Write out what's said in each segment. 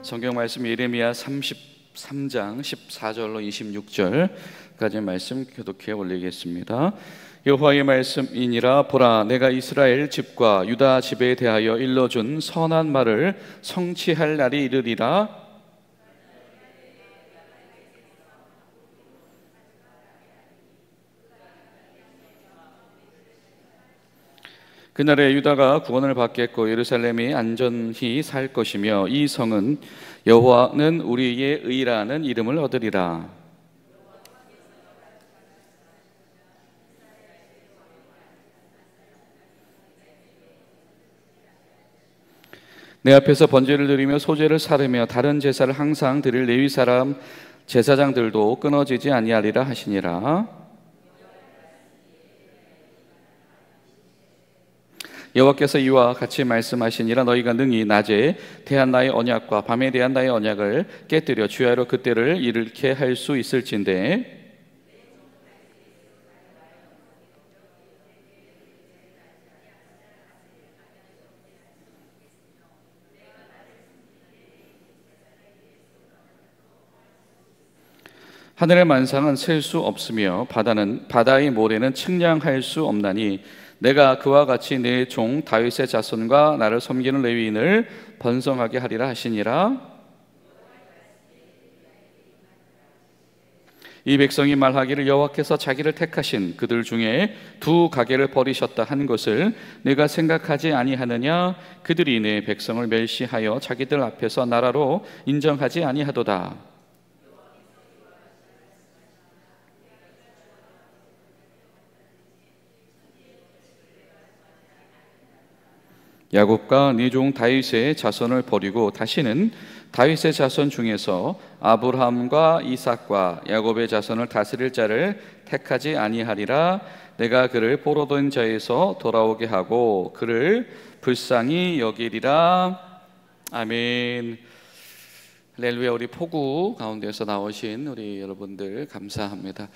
성경 말씀 예레미야 33장 14절로 26절까지 말씀 교독해 올리겠습니다. 여호와의 말씀이니라. 보라, 내가 이스라엘 집과 유다 집에 대하여 일러준 선한 말을 성취할 날이 이르리라. 그날에 유다가 구원을 받겠고 예루살렘이 안전히 살 것이며 이 성은 여호와는 우리의 의라는 이름을 얻으리라. 내 앞에서 번제를 드리며 소제를 사르며 다른 제사를 항상 드릴 레위 사람 제사장들도 끊어지지 아니하리라 하시니라. 여호와께서 이와 같이 말씀하시니라. 너희가 능히 낮에 대한 나의 언약과 밤에 대한 나의 언약을 깨뜨려 주야로 그때를 이르게 할 수 있을진데, 하늘의 만상은 셀 수 없으며 바다의 모래는 측량할 수 없나니 내가 그와 같이 내 종 다윗의 자손과 나를 섬기는 레위인을 번성하게 하리라 하시니라. 이 백성이 말하기를 여호와께서 자기를 택하신 그들 중에 두 가게를 버리셨다 한 것을 내가 생각하지 아니하느냐. 그들이 내 백성을 멸시하여 자기들 앞에서 나라로 인정하지 아니하도다. 야곱과 네 종 다윗의 자손을 버리고 다시는 다윗의 자손 중에서 아브라함과 이삭과 야곱의 자손을 다스릴 자를 택하지 아니하리라. 내가 그를 포로된 자에서 돌아오게 하고 그를 불쌍히 여기리라. 아멘. 할렐루야. 우리 포구 가운데서 나오신 우리 여러분들 감사합니다.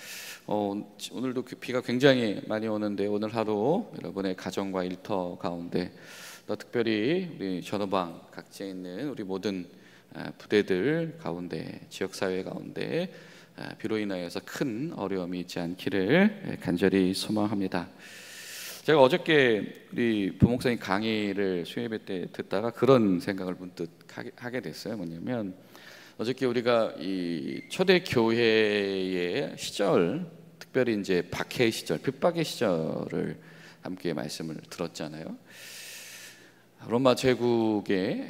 오늘도 비가 굉장히 많이 오는데 오늘 하루 여러분의 가정과 일터 가운데 또 특별히 우리 전후방 각지에 있는 우리 모든 부대들 가운데, 지역사회 가운데 비로 인하여서 큰 어려움이 있지 않기를 간절히 소망합니다. 제가 어저께 우리 부목사님 강의를 수요예배 때 듣다가 그런 생각을 문득 하게 됐어요. 뭐냐면 어저께 우리가 이 초대교회의 시절, 특별히 이제 박해 시절, 핍박의 시절을 함께 말씀을 들었잖아요. 로마 제국의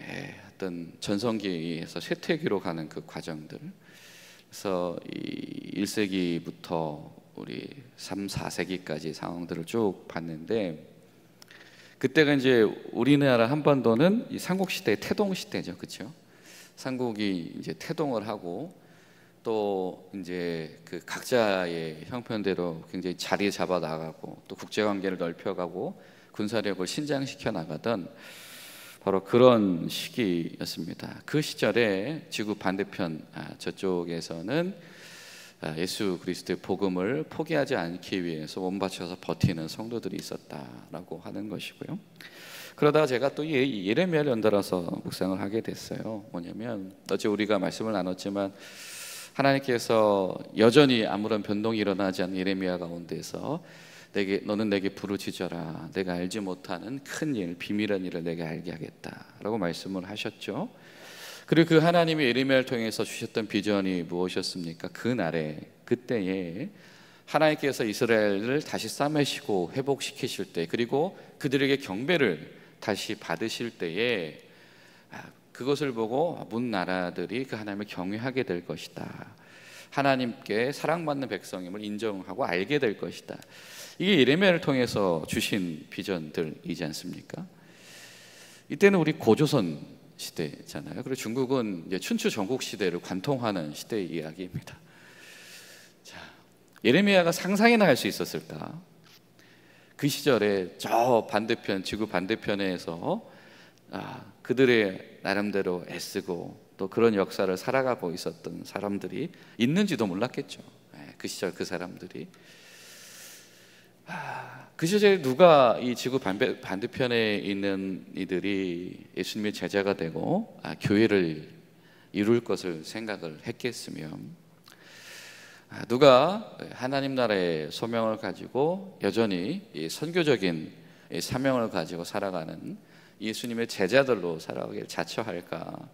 어떤 전성기에서 쇠퇴기로 가는 그 과정들, 그래서 이 1세기부터 우리 3, 4세기까지 상황들을 쭉 봤는데, 그때가 이제 우리나라 한반도는 이 삼국시대의 태동시대죠, 그렇죠? 삼국이 이제 태동을 하고 또 이제 그 각자의 형편대로 굉장히 자리 잡아 나가고 또 국제관계를 넓혀가고 군사력을 신장시켜 나가던 바로 그런 시기였습니다. 그 시절에 지구 반대편 저쪽에서는 예수 그리스도의 복음을 포기하지 않기 위해서 몸바쳐서 버티는 성도들이 있었다라고 하는 것이고요. 그러다가 제가 또 예레미야를 연달아서 묵상을 하게 됐어요. 뭐냐면 어제 우리가 말씀을 나눴지만 하나님께서 여전히 아무런 변동이 일어나지 않는 예레미야 가운데서 너는 내게 부르짖어라. 내가 알지 못하는 큰 일, 비밀한 일을 내게 알게 하겠다라고 말씀을 하셨죠. 그리고 그 하나님이 예레미야를 통해서 주셨던 비전이 무엇이었습니까? 그때에 하나님께서 이스라엘을 다시 싸매시고 회복시키실 때, 그리고 그들에게 경배를 다시 받으실 때에 그것을 보고 문 나라들이 그 하나님을 경외하게 될 것이다. 하나님께 사랑받는 백성임을 인정하고 알게 될 것이다. 이게 예레미야를 통해서 주신 비전들이지 않습니까? 이때는 우리 고조선 시대잖아요. 그리고 중국은 이제 춘추 전국 시대를 관통하는 시대의 이야기입니다. 자, 예레미야가 상상이나 할 수 있었을까? 그 시절에 저 반대편, 지구 반대편에서 그들의 나름대로 애쓰고 또 그런 역사를 살아가고 있었던 사람들이 있는지도 몰랐겠죠. 그 시절 그 사람들이. 그 시절에 누가 이 지구 반대편에 있는 이들이 예수님의 제자가 되고 교회를 이룰 것을 생각을 했겠으며, 누가 하나님 나라의 소명을 가지고 여전히 이 선교적인 이 사명을 가지고 살아가는 예수님의 제자들로 살아가길 자처할까?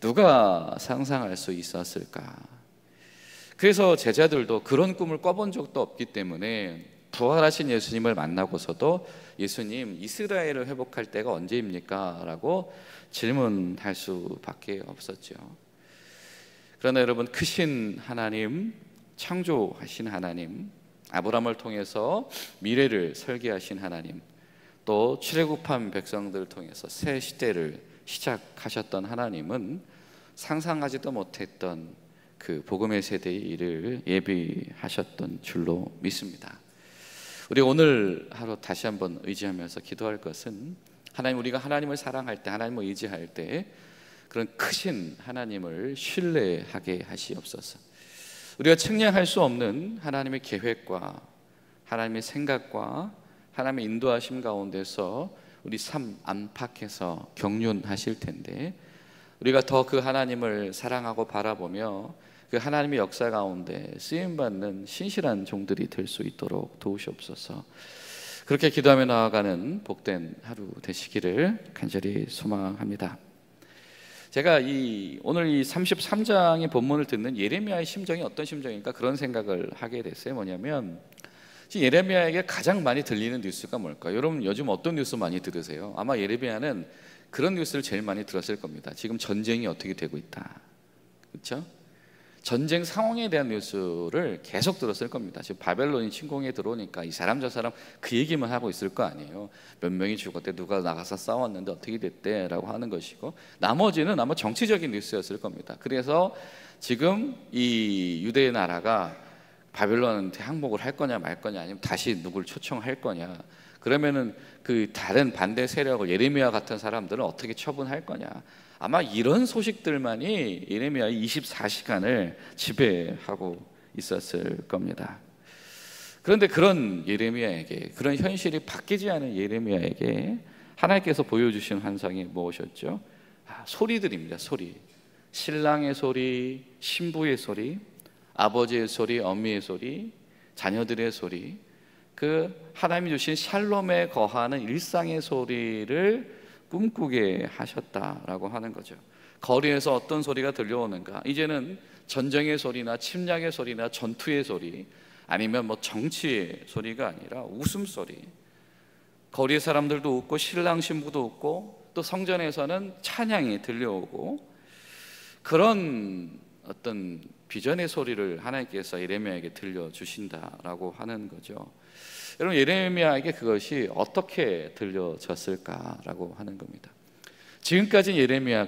누가 상상할 수 있었을까? 그래서 제자들도 그런 꿈을 꿔본 적도 없기 때문에 부활하신 예수님을 만나고서도 예수님, 이스라엘을 회복할 때가 언제입니까? 라고 질문할 수밖에 없었죠. 그러나 여러분, 크신 하나님, 창조하신 하나님, 아브라함을 통해서 미래를 설계하신 하나님, 또 출애굽한 백성들을 통해서 새 시대를 시작하셨던 하나님은 상상하지도 못했던 그 복음의 세대의 일을 예비하셨던 줄로 믿습니다. 우리 오늘 하루 다시 한번 의지하면서 기도할 것은, 하나님, 우리가 하나님을 사랑할 때, 하나님을 의지할 때 그런 크신 하나님을 신뢰하게 하시옵소서. 우리가 측량할 수 없는 하나님의 계획과 하나님의 생각과 하나님의 인도하심 가운데서 우리 삶 안팎에서 경륜하실 텐데, 우리가 더 그 하나님을 사랑하고 바라보며 그 하나님의 역사 가운데 쓰임받는 신실한 종들이 될 수 있도록 도우시옵소서. 그렇게 기도하며 나아가는 복된 하루 되시기를 간절히 소망합니다. 제가 오늘 이 33장의 본문을 듣는 예레미야의 심정이 어떤 심정일까, 그런 생각을 하게 됐어요. 뭐냐면, 지금 예레미야에게 가장 많이 들리는 뉴스가 뭘까요? 여러분 요즘 어떤 뉴스 많이 들으세요? 아마 예레미야는 그런 뉴스를 제일 많이 들었을 겁니다. 지금 전쟁이 어떻게 되고 있다, 그렇죠? 전쟁 상황에 대한 뉴스를 계속 들었을 겁니다. 지금 바벨론이 침공에 들어오니까 이 사람 저 사람 그 얘기만 하고 있을 거 아니에요. 몇 명이 죽었대, 누가 나가서 싸웠는데 어떻게 됐대 라고 하는 것이고, 나머지는 아마 정치적인 뉴스였을 겁니다. 그래서 지금 이 유대의 나라가 바벨론한테 항복을 할 거냐 말 거냐, 아니면 다시 누굴 초청할 거냐, 그러면은 그 다른 반대 세력을, 예레미야 같은 사람들은 어떻게 처분할 거냐, 아마 이런 소식들만이 예레미야의 24시간을 지배하고 있었을 겁니다. 그런데 그런 예레미야에게, 그런 현실이 바뀌지 않은 예레미야에게 하나님께서 보여주신 환상이 무엇이었죠? 소리들입니다. 소리. 신랑의 소리, 신부의 소리, 아버지의 소리, 어미의 소리, 자녀들의 소리, 그 하나님이 주신 샬롬에 거하는 일상의 소리를 꿈꾸게 하셨다라고 하는 거죠. 거리에서 어떤 소리가 들려오는가? 이제는 전쟁의 소리나 침략의 소리나 전투의 소리, 아니면 뭐 정치의 소리가 아니라 웃음소리. 거리의 사람들도 웃고 신랑 신부도 웃고, 또 성전에서는 찬양이 들려오고, 그런 어떤 비전의 소리를 하나님께서 예레미야에게 들려주신다라고 하는 거죠. 여러분, 예레미야에게 그것이 어떻게 들려졌을까라고 하는 겁니다. 지금까지 예레미야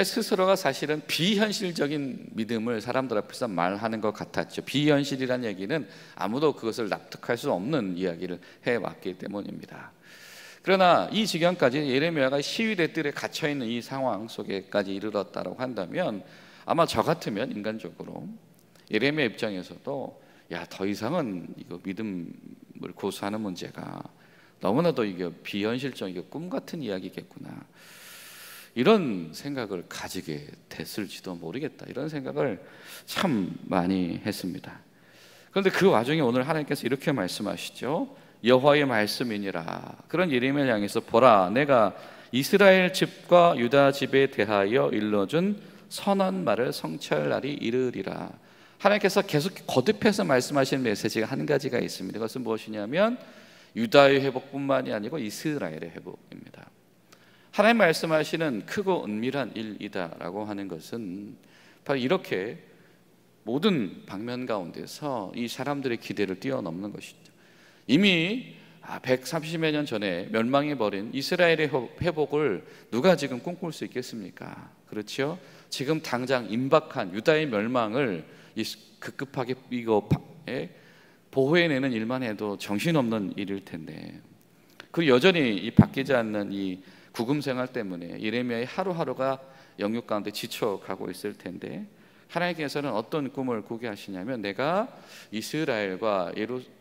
스스로가 사실은 비현실적인 믿음을 사람들 앞에서 말하는 것 같았죠. 비현실이라는 얘기는 아무도 그것을 납득할 수 없는 이야기를 해왔기 때문입니다. 그러나 이 지경까지 예레미야가 시위대 뜰에 갇혀있는 이 상황 속에까지 이르렀다고 한다면, 아마 저 같으면 인간적으로 예레미야 입장에서도 더 이상은 이거 믿음을 고수하는 문제가 너무나도 이게 비현실적이고 꿈 같은 이야기겠구나, 이런 생각을 가지게 됐을지도 모르겠다, 이런 생각을 참 많이 했습니다. 그런데 그 와중에 오늘 하나님께서 이렇게 말씀하시죠. 여호와의 말씀이니라. 그런 예레미야를 향해서, 보라, 내가 이스라엘 집과 유다 집에 대하여 일러준 선한 말을 성취할 날이 이르리라. 하나님께서 계속 거듭해서 말씀하시는 메시지가 한 가지가 있습니다. 그것은 무엇이냐면 유다의 회복뿐만이 아니고 이스라엘의 회복입니다. 하나님 말씀하시는 크고 은밀한 일이다라고 하는 것은 바로 이렇게 모든 방면 가운데서 이 사람들의 기대를 뛰어넘는 것이죠. 이미 130여 년 전에 멸망해버린 이스라엘의 회복을 누가 지금 꿈꿀 수 있겠습니까? 그렇죠? 지금 당장 임박한 유다의 멸망을 급급하게 보호해내는 일만 해도 정신없는 일일 텐데, 그리고 여전히 이 바뀌지 않는 이 구금 생활 때문에 예레미야의 하루하루가 영육 가운데 지쳐가고 있을 텐데, 하나님께서는 어떤 꿈을 꾸게 하시냐면, 내가 이스라엘과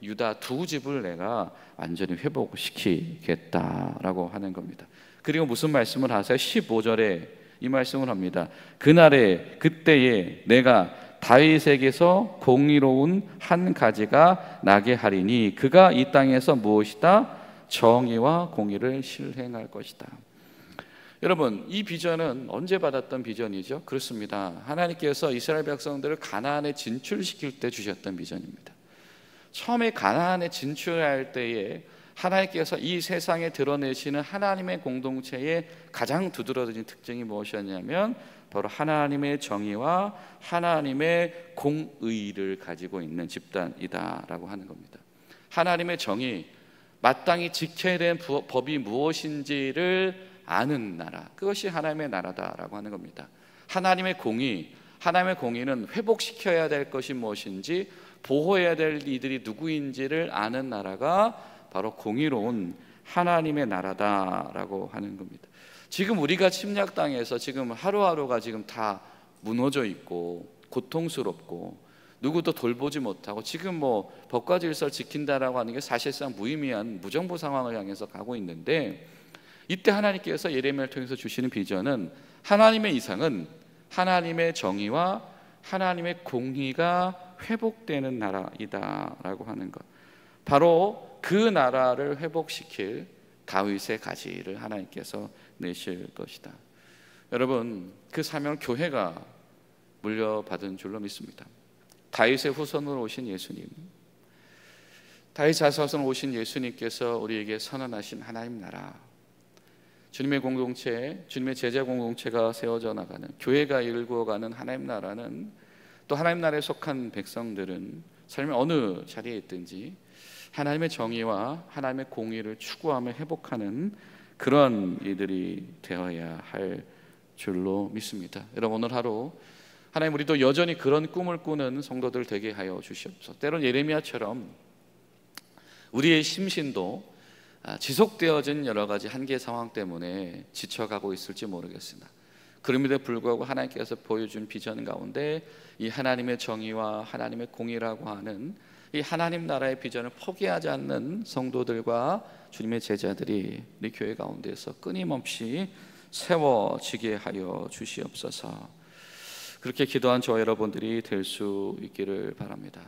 유다 두 집을 내가 완전히 회복시키겠다라고 하는 겁니다. 그리고 무슨 말씀을 하세요? 15절에 이 말씀을 합니다. 그날에 그때에 내가 다윗에게서 공의로운 한 가지가 나게 하리니 그가 이 땅에서 무엇이다? 정의와 공의를 실행할 것이다. 여러분, 이 비전은 언제 받았던 비전이죠? 그렇습니다. 하나님께서 이스라엘 백성들을 가나안에 진출시킬 때 주셨던 비전입니다. 처음에 가나안에 진출할 때에 하나님께서 이 세상에 드러내시는 하나님의 공동체의 가장 두드러진 특징이 무엇이었냐면 바로 하나님의 정의와 하나님의 공의를 가지고 있는 집단이다라고 하는 겁니다. 하나님의 정의, 마땅히 지켜야 되는 법이 무엇인지를 아는 나라, 그것이 하나님의 나라다라고 하는 겁니다. 하나님의 공의, 하나님의 공의는 회복시켜야 될 것이 무엇인지, 보호해야 될 이들이 누구인지를 아는 나라가 바로 공의로운 하나님의 나라다라고 하는 겁니다. 지금 우리가 침략당해서 지금 하루하루가 지금 다 무너져 있고 고통스럽고 누구도 돌보지 못하고 지금 뭐 법과 질서를 지킨다라고 하는 게 사실상 무의미한 무정부 상황을 향해서 가고 있는데, 이때 하나님께서 예레미야를 통해서 주시는 비전은 하나님의 이상은 하나님의 정의와 하나님의 공의가 회복되는 나라이다라고 하는 것, 바로 그 나라를 회복시킬 다윗의 가지를 하나님께서 내실 것이다. 여러분, 그 사명을 교회가 물려받은 줄로 믿습니다. 다윗의 후손으로 오신 예수님, 다윗 자손으로 오신 예수님께서 우리에게 선언하신 하나님 나라, 주님의 공동체, 주님의 제자 공동체가 세워져 나가는, 교회가 일구어가는 하나님 나라는, 또 하나님 나라에 속한 백성들은 삶의 어느 자리에 있든지 하나님의 정의와 하나님의 공의를 추구하며 회복하는 그런 이들이 되어야 할 줄로 믿습니다. 여러분, 오늘 하루 하나님, 우리도 여전히 그런 꿈을 꾸는 성도들 되게 하여 주시옵소서. 때론 예레미야처럼 우리의 심신도 지속되어진 여러 가지 한계 상황 때문에 지쳐가고 있을지 모르겠으나, 그럼에도 불구하고 하나님께서 보여준 비전 가운데 이 하나님의 정의와 하나님의 공의라고 하는 이 하나님 나라의 비전을 포기하지 않는 성도들과 주님의 제자들이 우리 교회 가운데서 끊임없이 세워지게 하여 주시옵소서. 그렇게 기도한 저와 여러분들이 될 수 있기를 바랍니다.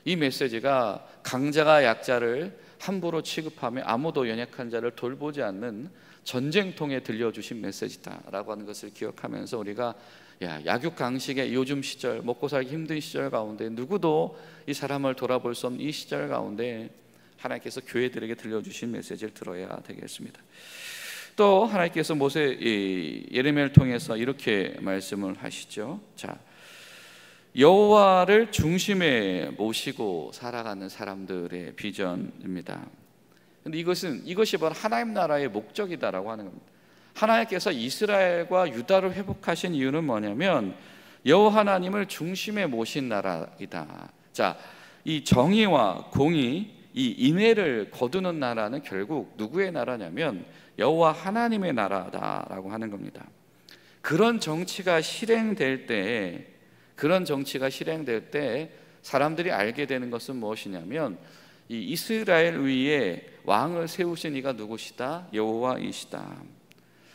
이 메시지가 강자가 약자를 함부로 취급하며 아무도 연약한 자를 돌보지 않는 전쟁통에 들려주신 메시지다라고 하는 것을 기억하면서 우리가 약육강식의 요즘 시절, 먹고 살기 힘든 시절 가운데 누구도 이 사람을 돌아볼 수 없는 이 시절 가운데 하나님께서 교회들에게 들려주신 메시지를 들어야 되겠습니다. 또 하나님께서 예레미야를 통해서 이렇게 말씀을 하시죠. 자, 여호와를 중심에 모시고 살아가는 사람들의 비전입니다. 근데 이것이 바로 하나님 나라의 목적이다라고 하는 겁니다. 하나님께서 이스라엘과 유다를 회복하신 이유는 뭐냐면 여호와 하나님을 중심에 모신 나라이다. 자, 이 정의와 공의, 이 인애를 거두는 나라는 결국 누구의 나라냐면 여호와 하나님의 나라다라고 하는 겁니다. 그런 정치가 실행될 때 사람들이 알게 되는 것은 무엇이냐면 이 이스라엘 위에 왕을 세우신 이가 누구시다? 여호와이시다.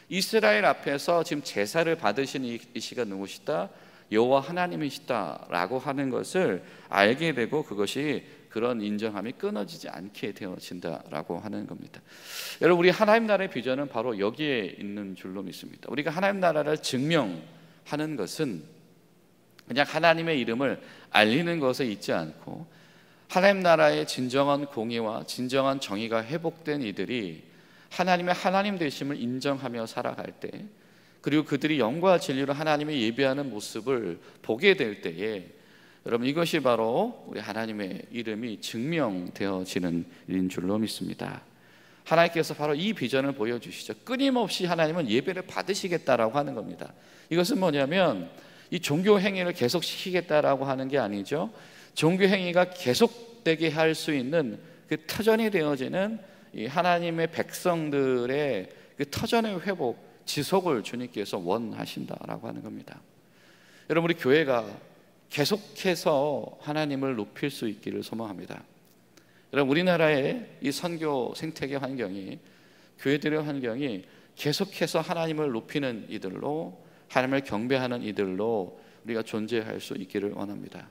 이스라엘 앞에서 지금 제사를 받으신 이시가 누구시다? 여호와 하나님이시다라고 하는 것을 알게 되고 그것이 그런 인정함이 끊어지지 않게 되어진다라고 하는 겁니다. 여러분, 우리 하나님 나라의 비전은 바로 여기에 있는 줄로 믿습니다. 우리가 하나님 나라를 증명하는 것은 그냥 하나님의 이름을 알리는 것에 있지 않고 하나님 나라의 진정한 공의와 진정한 정의가 회복된 이들이 하나님의 하나님 되심을 인정하며 살아갈 때, 그리고 그들이 영과 진리로 하나님의 예배하는 모습을 보게 될 때에 여러분, 이것이 바로 우리 하나님의 이름이 증명되어지는 일인 줄로 믿습니다. 하나님께서 바로 이 비전을 보여주시죠. 끊임없이 하나님은 예배를 받으시겠다라고 하는 겁니다. 이것은 뭐냐면 이 종교 행위를 계속시키겠다라고 하는 게 아니죠. 종교 행위가 계속되게 할 수 있는 그 터전이 되어지는 이 하나님의 백성들의 그 터전의 회복, 지속을 주님께서 원하신다라고 하는 겁니다. 여러분, 우리 교회가 계속해서 하나님을 높일 수 있기를 소망합니다. 여러분, 우리나라의 이 선교 생태계 환경이, 교회들의 환경이 계속해서 하나님을 높이는 이들로 하나님을 경배하는 이들로 우리가 존재할 수 있기를 원합니다.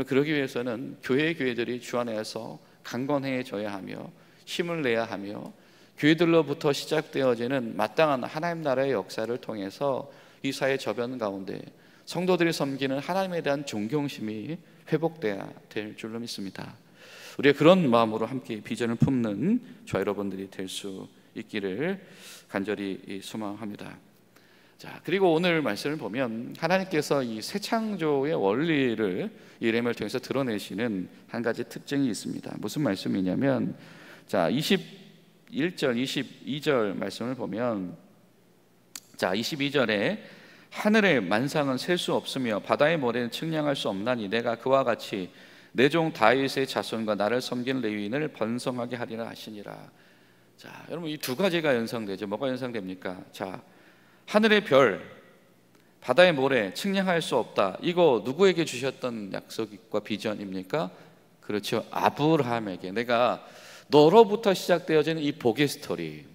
그러기 위해서는 교회들이 주 안에서 강건해져야 하며 힘을 내야 하며 교회들로부터 시작되어지는 마땅한 하나님 나라의 역사를 통해서 이 사회 저변 가운데 성도들이 섬기는 하나님에 대한 존경심이 회복돼야 될 줄로 믿습니다. 우리가 그런 마음으로 함께 비전을 품는 저와 여러분들이 될 수 있기를 간절히 소망합니다. 자, 그리고 오늘 말씀을 보면 하나님께서 이 새 창조의 원리를 예레미야를 통해서 드러내시는 한 가지 특징이 있습니다. 무슨 말씀이냐면, 자, 21절, 22절 말씀을 보면, 자, 22절에 하늘의 만상은 셀 수 없으며 바다의 모래는 측량할 수 없나니 내가 그와 같이 내 종 다윗의 자손과 나를 섬기는 레위인을 번성하게 하리라 하시니라. 자, 여러분, 이 두 가지가 연상되죠. 뭐가 연상됩니까? 자, 하늘의 별, 바다의 모래 측량할 수 없다. 이거 누구에게 주셨던 약속과 비전입니까? 그렇죠. 아브라함에게. 내가 너로부터 시작되어지는 이 복의 스토리,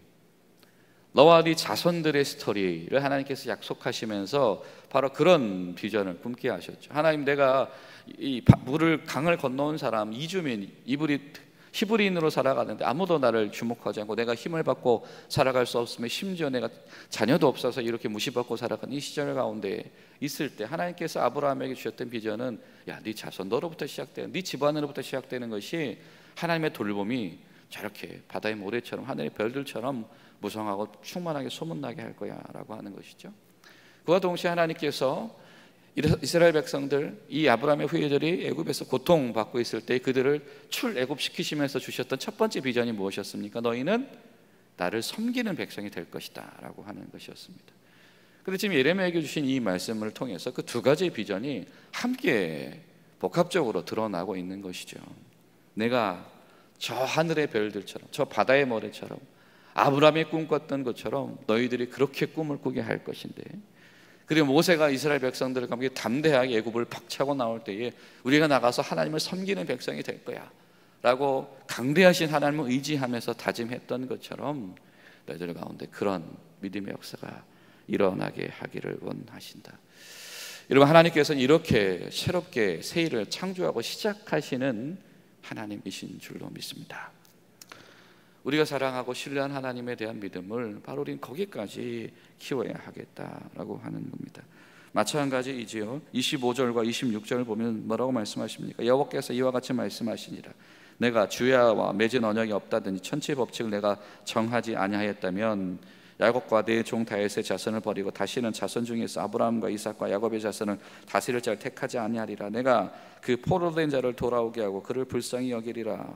너와 네 자손들의 스토리를 하나님께서 약속하시면서 바로 그런 비전을 꿈게 하셨죠. 하나님, 내가 이 물을 강을 건너온 사람, 이주민, 히브리인으로 살아가는데 아무도 나를 주목하지 않고 내가 힘을 받고 살아갈 수 없으며 심지어 내가 자녀도 없어서 이렇게 무시받고 살아가는 이 시절 가운데 있을 때 하나님께서 아브라함에게 주셨던 비전은, 야, 네 자손 너로부터 시작되는, 네 집안으로부터 시작되는 것이 하나님의 돌봄이 저렇게 바다의 모래처럼 하늘의 별들처럼 무성하고 충만하게 소문나게 할 거야 라고 하는 것이죠. 그와 동시에 하나님께서 이스라엘 백성들, 이 아브라함의 후예들이 애굽에서 고통받고 있을 때 그들을 출애굽시키시면서 주셨던 첫 번째 비전이 무엇이었습니까? 너희는 나를 섬기는 백성이 될 것이다 라고 하는 것이었습니다. 그런데 지금 예레미야에게 주신 이 말씀을 통해서 그 두 가지의 비전이 함께 복합적으로 드러나고 있는 것이죠. 내가 저 하늘의 별들처럼, 저 바다의 모래처럼, 아브라함이 꿈꿨던 것처럼 너희들이 그렇게 꿈을 꾸게 할 것인데, 그리고 모세가 이스라엘 백성들과 함께 담대하게 애굽을 박차고 나올 때에 우리가 나가서 하나님을 섬기는 백성이 될 거야 라고 강대하신 하나님을 의지하면서 다짐했던 것처럼 너희들 가운데 그런 믿음의 역사가 일어나게 하기를 원하신다. 여러분, 하나님께서는 이렇게 새롭게 새 일을 창조하고 시작하시는 하나님이신 줄로 믿습니다. 우리가 사랑하고 신뢰한 하나님에 대한 믿음을 바로 우리는 거기까지 키워야 하겠다라고 하는 겁니다. 마찬가지이지요. 25절과 26절을 보면 뭐라고 말씀하십니까? 여호와께서 이와 같이 말씀하시니라. 내가 주야와 맺은 언약이 없다든지 천지의 법칙을 내가 정하지 아니하였다면 야곱과 내 종 다윗의 자손을 버리고 다시는 자손 중에서 아브라함과 이삭과 야곱의 자손을 다스릴 자를 택하지 아니하리라. 내가 그 포로된 자를 돌아오게 하고 그를 불쌍히 여기리라.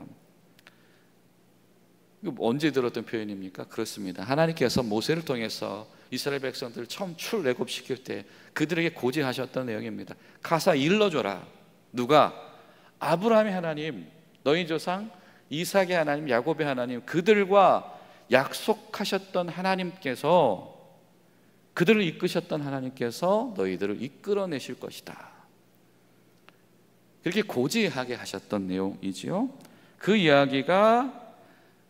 이거 언제 들었던 표현입니까? 그렇습니다. 하나님께서 모세를 통해서 이스라엘 백성들을 처음 출애굽시킬 때 그들에게 고지하셨던 내용입니다. 가서 일러줘라. 누가? 아브라함의 하나님, 너희 조상 이삭의 하나님, 야곱의 하나님, 그들과 약속하셨던 하나님께서, 그들을 이끄셨던 하나님께서 너희들을 이끌어내실 것이다. 그렇게 고지하게 하셨던 내용이지요. 그 이야기가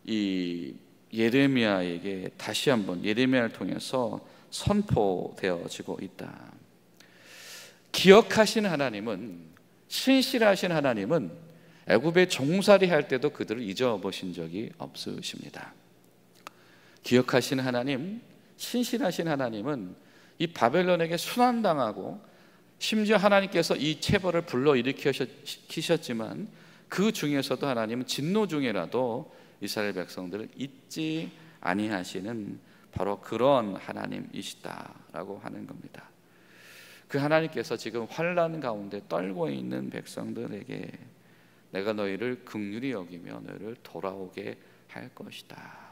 이 예레미야에게 다시 한번 예레미야를 통해서 선포되어지고 있다. 기억하신 하나님은, 신실하신 하나님은 애굽에 종살이 할 때도 그들을 잊어보신 적이 없으십니다. 기억하신 하나님, 신실하신 하나님은 이 바벨론에게 순환당하고 심지어 하나님께서 이 체벌을 불러일으키셨지만 그 중에서도 하나님은 진노 중에라도 이스라엘 백성들을 잊지 아니하시는 바로 그런 하나님이시다라고 하는 겁니다. 그 하나님께서 지금 환난 가운데 떨고 있는 백성들에게 내가 너희를 긍휼히 여기며 너희를 돌아오게 할 것이다.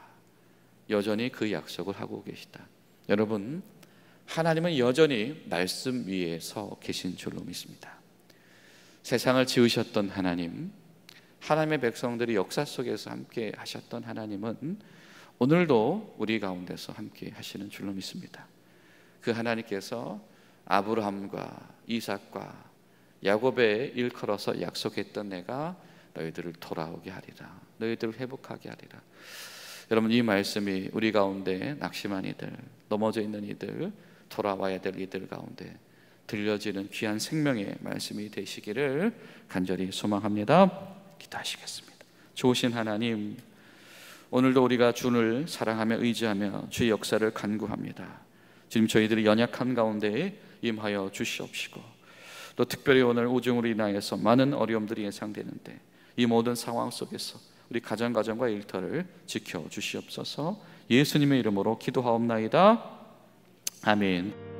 여전히 그 약속을 하고 계시다. 여러분, 하나님은 여전히 말씀 위에 서 계신 줄로 믿습니다. 세상을 지으셨던 하나님, 하나님의 백성들이 역사 속에서 함께 하셨던 하나님은 오늘도 우리 가운데서 함께 하시는 줄로 믿습니다. 그 하나님께서 아브라함과 이삭과 야곱의 일컬어서 약속했던 내가 너희들을 돌아오게 하리라, 너희들을 회복하게 하리라. 여러분, 이 말씀이 우리 가운데 낙심한 이들, 넘어져 있는 이들, 돌아와야 될 이들 가운데 들려지는 귀한 생명의 말씀이 되시기를 간절히 소망합니다. 기도하시겠습니다. 좋으신 하나님, 오늘도 우리가 주를 사랑하며 의지하며 주의 역사를 간구합니다. 지금 저희들이 연약한 가운데 임하여 주시옵시고, 또 특별히 오늘 우중으로 인하여서 많은 어려움들이 예상되는데 이 모든 상황 속에서 우리 가정과 일터를 지켜주시옵소서. 예수님의 이름으로 기도하옵나이다. 아멘.